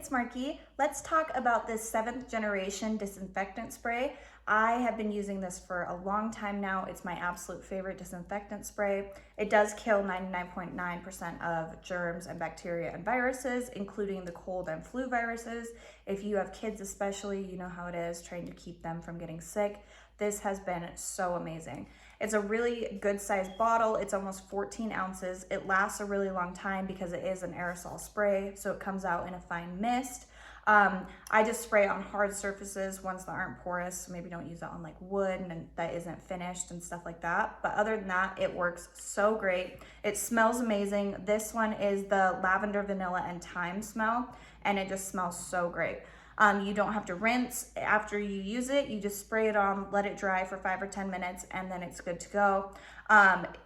it's Marky. Let's talk about this 7th generation disinfectant spray. I have been using this for a long time now. It's my absolute favorite disinfectant spray. It does kill 99.9% of germs and bacteria and viruses, including the cold and flu viruses. If you have kids especially, you know how it is, trying to keep them from getting sick. This has been so amazing. It's a really good sized bottle. It's almost 14 ounces. It lasts a really long time because it is an aerosol spray, so it comes out in a fine mist. I just spray on hard surfaces, ones that aren't porous, so maybe don't use it on like wood and that isn't finished and stuff like that. But other than that, it works so great. It smells amazing. This one is the lavender, vanilla, and thyme smell, and it just smells so great. You don't have to rinse after you use it. You just spray it on, let it dry for 5 or 10 minutes, and then it's good to go.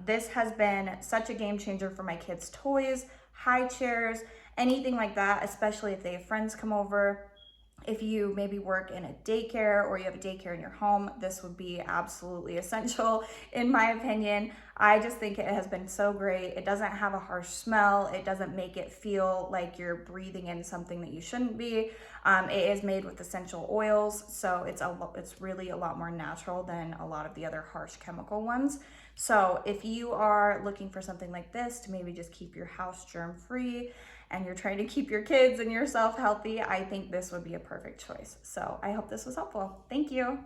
This has been such a game changer for my kids' toys, high chairs, anything like that, especially if they have friends come over. If you maybe work in a daycare or you have a daycare in your home, this would be absolutely essential in my opinion. I just think it has been so great. It doesn't have a harsh smell. It doesn't make it feel like you're breathing in something that you shouldn't be. It is made with essential oils, so it's really a lot more natural than a lot of the other harsh chemical ones. So if you are looking for something like this to maybe just keep your house germ-free and you're trying to keep your kids and yourself healthy, I think this would be a perfect choice. So I hope this was helpful. Thank you.